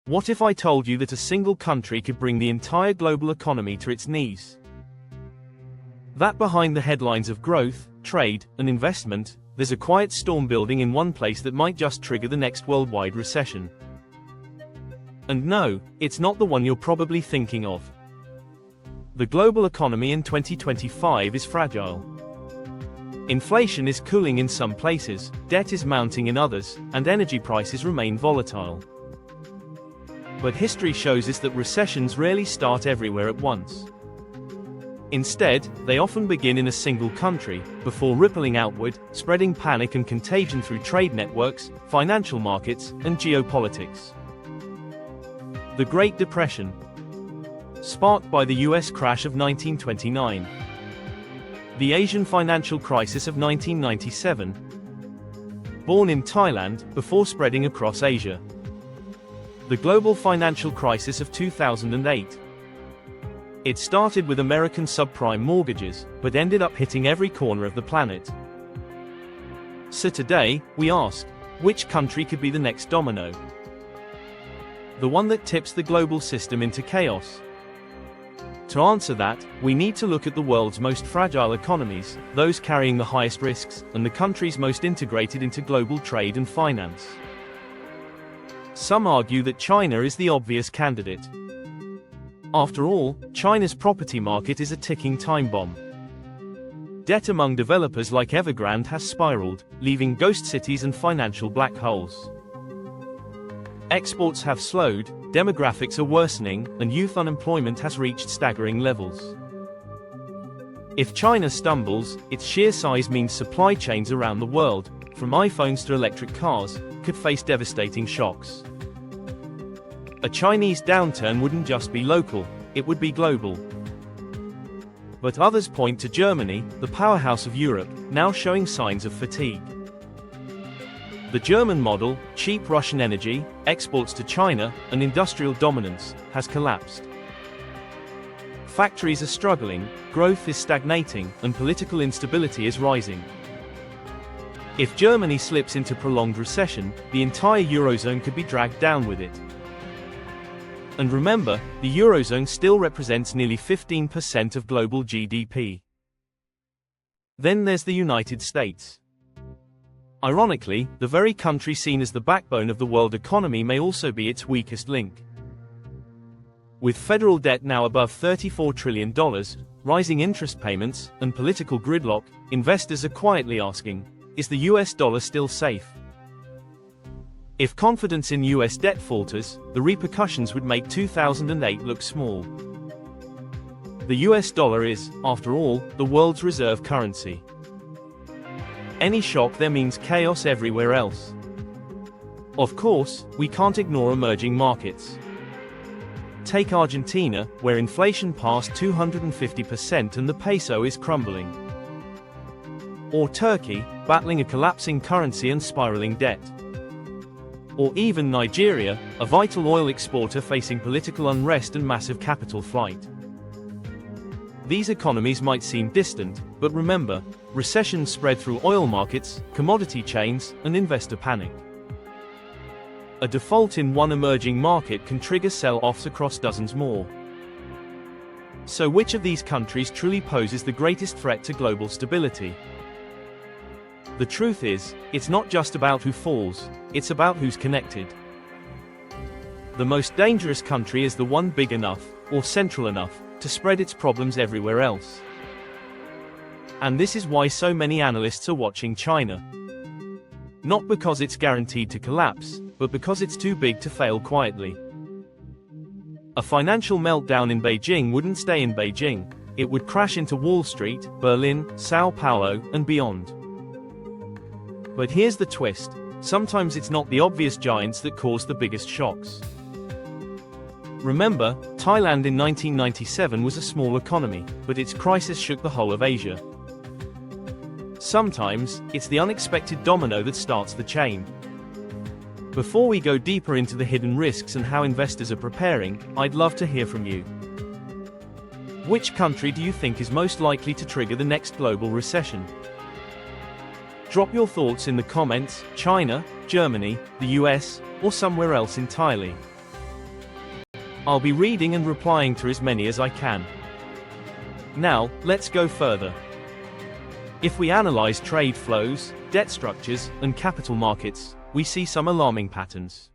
What if I told you that a single country could bring the entire global economy to its knees? That behind the headlines of growth, trade, and investment, there's a quiet storm building in one place that might just trigger the next worldwide recession. And no, it's not the one you're probably thinking of. The global economy in 2025 is fragile. Inflation is cooling in some places, debt is mounting in others, and energy prices remain volatile. But history shows us that recessions rarely start everywhere at once. Instead, they often begin in a single country, before rippling outward, spreading panic and contagion through trade networks, financial markets, and geopolitics. The Great Depression, sparked by the US crash of 1929. The Asian financial crisis of 1997, born in Thailand, before spreading across Asia. The global financial crisis of 2008. It started with American subprime mortgages, but ended up hitting every corner of the planet. So today, we ask, which country could be the next domino? The one that tips the global system into chaos? To answer that, we need to look at the world's most fragile economies, those carrying the highest risks, and the countries most integrated into global trade and finance. Some argue that China is the obvious candidate. After all, China's property market is a ticking time bomb. Debt among developers like Evergrande has spiraled, leaving ghost cities and financial black holes. Exports have slowed, demographics are worsening, and youth unemployment has reached staggering levels. If China stumbles, its sheer size means supply chains around the world, from iPhones to electric cars, could face devastating shocks. A Chinese downturn wouldn't just be local, it would be global. But others point to Germany, the powerhouse of Europe, now showing signs of fatigue. The German model, cheap Russian energy, exports to China, and industrial dominance, has collapsed. Factories are struggling, growth is stagnating, and political instability is rising. If Germany slips into prolonged recession, the entire Eurozone could be dragged down with it. And remember, the Eurozone still represents nearly 15% of global GDP. Then there's the United States. Ironically, the very country seen as the backbone of the world economy may also be its weakest link. With federal debt now above $34 trillion, rising interest payments, and political gridlock, investors are quietly asking, is the US dollar still safe? If confidence in US debt falters, the repercussions would make 2008 look small. The US dollar is, after all, the world's reserve currency. Any shock there means chaos everywhere else. Of course, we can't ignore emerging markets. Take Argentina, where inflation passed 250% and the peso is crumbling. Or Turkey, battling a collapsing currency and spiraling debt. Or even Nigeria, a vital oil exporter facing political unrest and massive capital flight. These economies might seem distant, but remember, recessions spread through oil markets, commodity chains, and investor panic. A default in one emerging market can trigger sell-offs across dozens more. So which of these countries truly poses the greatest threat to global stability? The truth is, it's not just about who falls, it's about who's connected. The most dangerous country is the one big enough, or central enough, to spread its problems everywhere else. And this is why so many analysts are watching China. Not because it's guaranteed to collapse, but because it's too big to fail quietly. A financial meltdown in Beijing wouldn't stay in Beijing, it would crash into Wall Street, Berlin, Sao Paulo, and beyond. But here's the twist, sometimes it's not the obvious giants that cause the biggest shocks. Remember, Thailand in 1997 was a small economy, but its crisis shook the whole of Asia. Sometimes, it's the unexpected domino that starts the chain. Before we go deeper into the hidden risks and how investors are preparing, I'd love to hear from you. Which country do you think is most likely to trigger the next global recession? Drop your thoughts in the comments, China, Germany, the US, or somewhere else entirely. I'll be reading and replying to as many as I can. Now, let's go further. If we analyze trade flows, debt structures, and capital markets, we see some alarming patterns.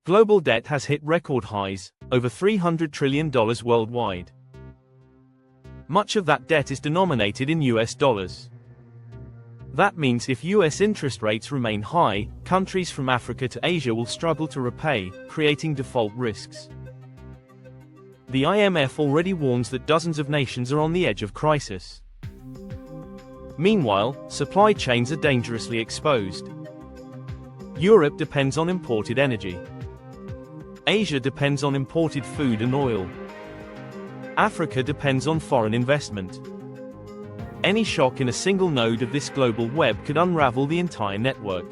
Global debt has hit record highs, over $300 trillion worldwide. Much of that debt is denominated in US dollars. That means if US interest rates remain high, countries from Africa to Asia will struggle to repay, creating default risks. The IMF already warns that dozens of nations are on the edge of crisis. Meanwhile, supply chains are dangerously exposed. Europe depends on imported energy. Asia depends on imported food and oil. Africa depends on foreign investment. Any shock in a single node of this global web could unravel the entire network.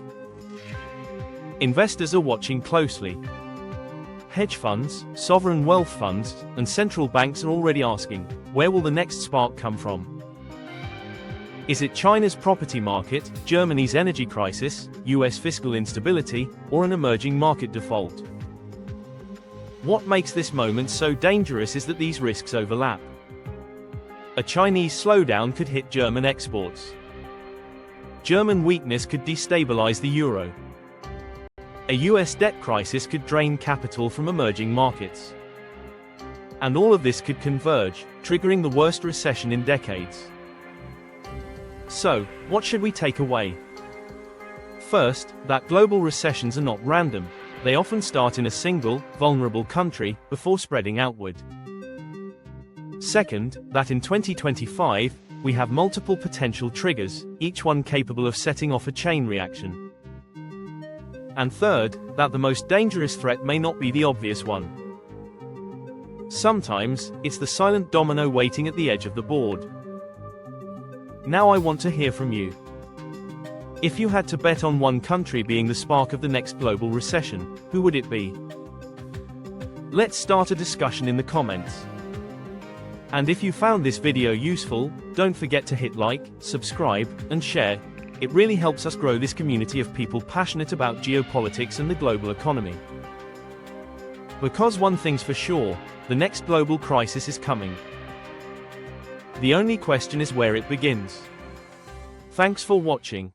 Investors are watching closely. Hedge funds, sovereign wealth funds, and central banks are already asking, where will the next spark come from? Is it China's property market, Germany's energy crisis, US fiscal instability, or an emerging market default? What makes this moment so dangerous is that these risks overlap. A Chinese slowdown could hit German exports. German weakness could destabilize the euro. A US debt crisis could drain capital from emerging markets. And all of this could converge, triggering the worst recession in decades. So, what should we take away? First, that global recessions are not random. They often start in a single, vulnerable country, before spreading outward. Second, that in 2025, we have multiple potential triggers, each one capable of setting off a chain reaction. And third, that the most dangerous threat may not be the obvious one. Sometimes, it's the silent domino waiting at the edge of the board. Now I want to hear from you. If you had to bet on one country being the spark of the next global recession, who would it be? Let's start a discussion in the comments. And if you found this video useful, don't forget to hit like, subscribe, and share. It really helps us grow this community of people passionate about geopolitics and the global economy. Because one thing's for sure, the next global crisis is coming. The only question is where it begins. Thanks for watching.